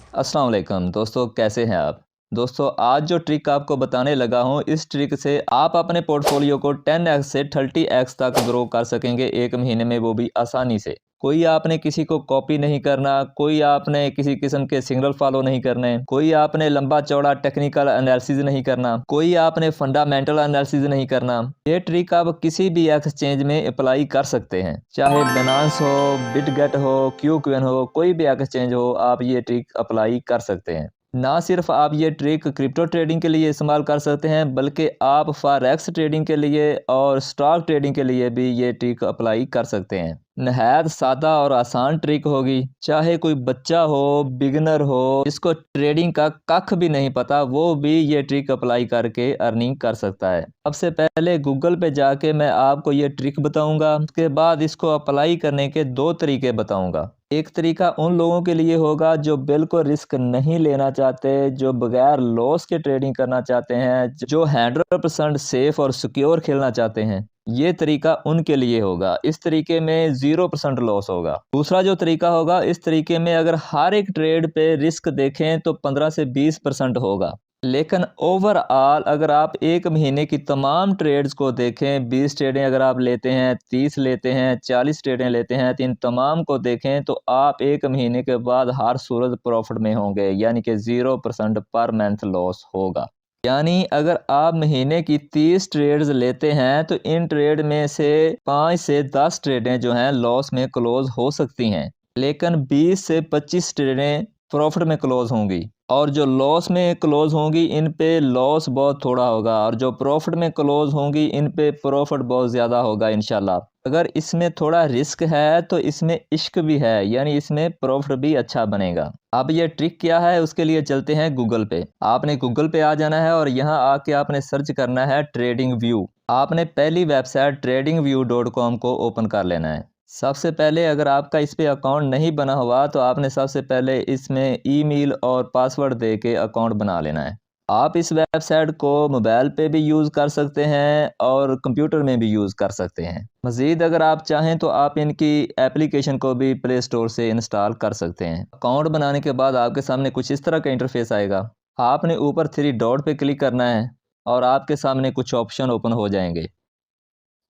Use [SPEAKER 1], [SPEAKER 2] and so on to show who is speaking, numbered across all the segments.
[SPEAKER 1] अस्सलाम वालेकुम दोस्तों, कैसे हैं आप। दोस्तों, आज जो ट्रिक आपको बताने लगा हूं, इस ट्रिक से आप अपने पोर्टफोलियो को 10x से 30x तक ग्रो कर सकेंगे एक महीने में, वो भी आसानी से। कोई आपने किसी को कॉपी नहीं करना, कोई आपने किसी किस्म के सिग्नल फॉलो नहीं करने, कोई आपने लंबा चौड़ा टेक्निकल एनालिसिस नहीं करना, कोई आपने फंडामेंटल एनालिसिस नहीं करना। ये ट्रिक आप किसी भी एक्सचेंज में अप्लाई कर सकते हैं, चाहे बाइनेंस हो, बिटगेट हो, क्यूकॉइन हो, कोई भी एक्सचेंज हो, आप ये ट्रिक अप्लाई कर सकते हैं। ना सिर्फ आप ये ट्रिक क्रिप्टो ट्रेडिंग के लिए इस्तेमाल कर सकते हैं, बल्कि आप फॉरेक्स ट्रेडिंग के लिए और स्टॉक ट्रेडिंग के लिए भी ये ट्रिक अप्लाई कर सकते हैं। नहायत सादा और आसान ट्रिक होगी, चाहे कोई बच्चा हो, बिगिनर हो, जिसको ट्रेडिंग का कख भी नहीं पता, वो भी ये ट्रिक अप्लाई करके अर्निंग कर सकता है। सबसे पहले गूगल पे जाके मैं आपको ये ट्रिक बताऊंगा, उसके बाद इसको अप्लाई करने के दो तरीके बताऊंगा। एक तरीका उन लोगों के लिए होगा जो बिल्कुल रिस्क नहीं लेना चाहते, जो बगैर लॉस के ट्रेडिंग करना चाहते हैं, जो 100% सेफ और सिक्योर खेलना चाहते हैं। ये तरीका उनके लिए होगा। इस तरीके में 0% लॉस होगा। दूसरा जो तरीका होगा, इस तरीके में अगर हर एक ट्रेड पे रिस्क देखें तो 15 से 20% होगा। लेकिन ओवरऑल अगर आप एक महीने की तमाम ट्रेड्स को देखें, 20 ट्रेडें अगर आप लेते हैं, 30 लेते हैं, 40 ट्रेडें लेते हैं, तो इन तमाम को देखें तो आप एक महीने के बाद हर सूरत प्रॉफिट में होंगे, यानी कि 0% पर मंथ लॉस होगा। यानी अगर आप महीने की 30 ट्रेड्स लेते हैं तो इन ट्रेड में से 5 से 10 ट्रेडें जो हैं लॉस में क्लोज हो सकती हैं, लेकिन 20 से 25 ट्रेडें प्रॉफिट में क्लोज होंगी। और जो लॉस में क्लोज होंगी इन पे लॉस बहुत थोड़ा होगा, और जो प्रॉफिट में क्लोज होंगी इन पे प्रॉफिट बहुत ज़्यादा होगा इंशाल्लाह। अगर इसमें थोड़ा रिस्क है तो इसमें इश्क भी है, यानी इसमें प्रॉफिट भी अच्छा बनेगा। अब ये ट्रिक क्या है, उसके लिए चलते हैं गूगल पे। आपने गूगल पे आ जाना है और यहाँ आके आपने सर्च करना है ट्रेडिंग व्यू। आपने पहली वेबसाइट tradingview.com को ओपन कर लेना है। सबसे पहले अगर आपका इस पे अकाउंट नहीं बना हुआ तो आपने सबसे पहले इसमें ईमेल और पासवर्ड दे के अकाउंट बना लेना है। आप इस वेबसाइट को मोबाइल पे भी यूज़ कर सकते हैं और कंप्यूटर में भी यूज़ कर सकते हैं। मज़ीद अगर आप चाहें तो आप इनकी एप्लीकेशन को भी प्ले स्टोर से इंस्टॉल कर सकते हैं। अकाउंट बनाने के बाद आपके सामने कुछ इस तरह का इंटरफेस आएगा। आपने ऊपर 3 डॉट पे क्लिक करना है और आपके सामने कुछ ऑप्शन ओपन हो जाएंगे।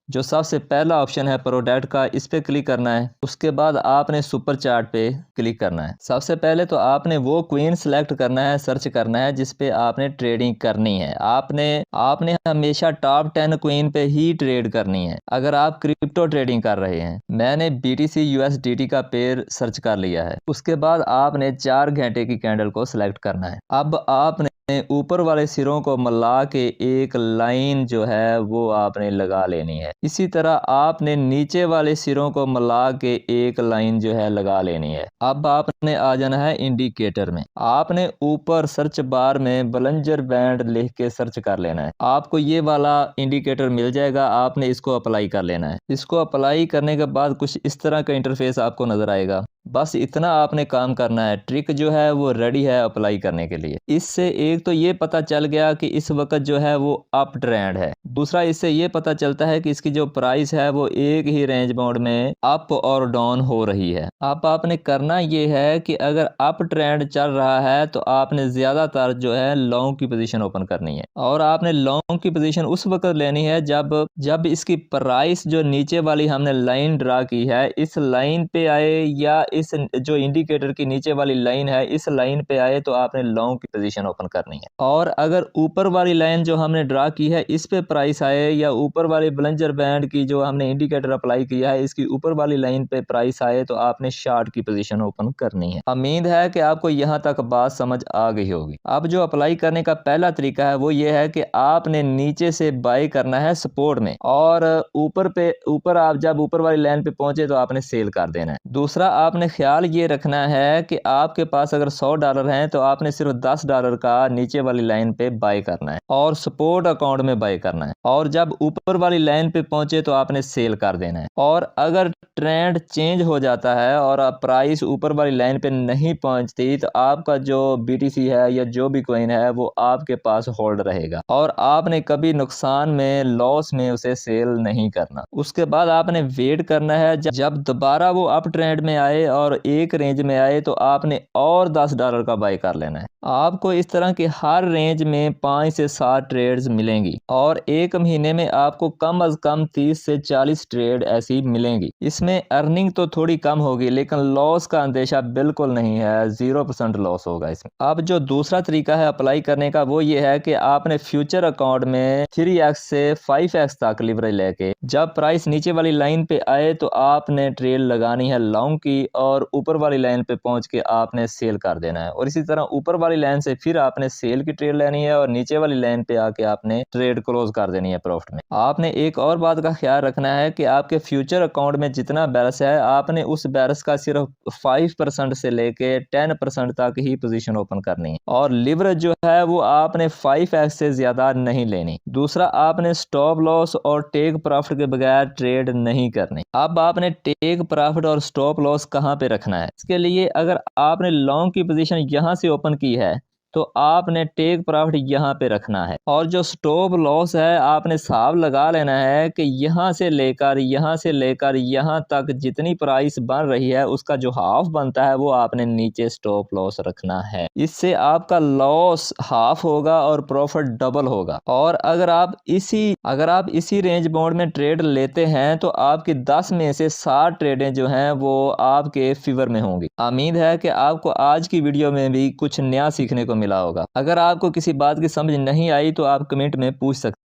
[SPEAKER 1] जो सबसे पहला ऑप्शन है प्रोडक्ट का, इस पे क्लिक करना है। उसके बाद आपने सुपर चार्ट पे क्लिक करना है। सबसे पहले तो आपने वो क्वीन सेलेक्ट करना है, सर्च करना है जिस पे आपने ट्रेडिंग करनी है। आपने आपने हमेशा टॉप 10 क्वीन पे ही ट्रेड करनी है अगर आप क्रिप्टो ट्रेडिंग कर रहे हैं। मैंने BTC USDT का पेयर सर्च कर लिया है। उसके बाद आपने 4 घंटे की कैंडल को सिलेक्ट करना है। अब आपने ऊपर वाले सिरों को मिला के एक लाइन जो है वो आपने लगा लेनी है। इसी तरह आपने नीचे वाले सिरों को मिला के एक लाइन जो है लगा लेनी है। अब आपने आ जाना है इंडिकेटर में। आपने ऊपर सर्च बार में बलंजर बैंड लिख के सर्च कर लेना है। आपको ये वाला इंडिकेटर मिल जाएगा, आपने इसको अप्लाई कर लेना है। इसको अप्लाई करने के बाद कुछ इस तरह का इंटरफेस आपको नजर आएगा। बस इतना आपने काम करना है। ट्रिक जो है वो रेडी है अप्लाई करने के लिए। इससे एक तो ये पता चल गया कि इस वक्त जो है वो अप ट्रेंड है। दूसरा इससे ये पता चलता है कि इसकी जो प्राइस है वो एक ही रेंज बाउंड में अप और डाउन हो रही है। अब आपने करना ये है कि अगर अप ट्रेंड चल रहा है तो आपने ज्यादातर जो है लॉन्ग की पोजीशन ओपन करनी है, और आपने लॉन्ग की पोजीशन उस वक्त लेनी है जब जब इसकी प्राइस जो नीचे वाली हमने लाइन ड्रा की है इस लाइन पे आए, या इस जो इंडिकेटर की नीचे वाली लाइन है इस लाइन पे आए, तो आपने लॉन्ग की पोजीशन ओपन करनी है। और अगर ऊपर वाली लाइन जो हमने ड्रा की है इस पे प्राइस आए, या ऊपर वाली बलंजर बैंड की जो हमने इंडिकेटर अप्लाई किया है इसकी ऊपर वाली लाइन पे प्राइस आए, तो आपने शॉर्ट की पोजीशन ओपन करनी है। उम्मीद है कि आपको यहाँ तक बात समझ आ गई होगी। अब जो अप्लाई करने का पहला तरीका है वो ये है कि आपने नीचे से बाय करना है सपोर्ट में, और ऊपर आप जब ऊपर वाली लाइन पे पहुंचे तो आपने सेल कर देना है। दूसरा आपने ख्याल ये रखना है कि आपके पास अगर $100 हैं तो आपने सिर्फ $10 का नीचे वाली लाइन पे बाय करना है और सपोर्ट अकाउंट में बाय करना है, और जब ऊपर वाली लाइन पे पहुंचे तो आपने सेल कर देना है। और अगर ट्रेंड चेंज हो जाता है और प्राइस ऊपर वाली लाइन पे नहीं पहुंचती तो आपका जो BTC है या जो भी कॉइन है वो आपके पास होल्ड रहेगा, और आपने कभी नुकसान में लॉस में उसे सेल नहीं करना। उसके बाद आपने वेट करना है जब दोबारा वो अप ट्रेंड में आए और एक रेंज में आए तो आपने और $10 का बाय कर लेना है। आपको इस तरह की हर रेंज में 5 से 7 ट्रेड्स मिलेंगी और एक महीने में आपको कम अज कम 30 से 40 ट्रेड ऐसी मिलेंगी। इसमें अर्निंग तो थोड़ी कम होगी लेकिन लॉस का अंदेशा बिल्कुल नहीं है, 0% लॉस होगा इसमें। अब जो दूसरा तरीका है अप्लाई करने का वो ये है कि आपने फ्यूचर अकाउंट में 3x से 5x तक लिवरेज लेके जब प्राइस नीचे वाली लाइन पे आए तो आपने ट्रेड लगानी है लॉन्ग की और ऊपर वाली लाइन पे पहुंच के आपने सेल कर देना है। और इसी तरह ऊपर वाली लाइन से फिर आपने सेल की ट्रेड लेनी है और नीचे वाली लाइन पे आके आपने ट्रेड क्लोज कर देनी है प्रॉफिट में। आपने एक और बात का ख्याल रखना है कि आपके फ्यूचर अकाउंट में जितना बैलेंस है आपने उस बैलेंस का सिर्फ 5% से लेके 10% तक ही पोजीशन ओपन करनी है और लिवरेज जो है वो आपने 5x से ज्यादा नहीं लेनी। दूसरा, आपने स्टॉप लॉस और टेक प्रॉफिट के बगैर ट्रेड नहीं करनी। अब आपने टेक प्रॉफिट और स्टॉप लॉस कहां पे रखना है? इसके लिए अगर आपने लॉन्ग की पोजीशन यहां से ओपन की है तो आपने टेक प्रॉफिट यहाँ पे रखना है और जो स्टॉप लॉस है आपने हिसाब लगा लेना है कि यहाँ से लेकर यहाँ तक जितनी प्राइस बन रही है उसका जो हाफ बनता है वो आपने नीचे स्टॉप लॉस रखना है। इससे आपका लॉस हाफ होगा और प्रॉफिट डबल होगा। और अगर आप इसी रेंज बाउंड में ट्रेड लेते हैं तो आपकी 10 में से 7 ट्रेडें जो हैं वो आपके फेवर में होंगी। उम्मीद है कि आपको आज की वीडियो में भी कुछ नया सीखने को मिला होगा। अगर आपको किसी बात की समझ नहीं आई तो आप कमेंट में पूछ सकते हैं।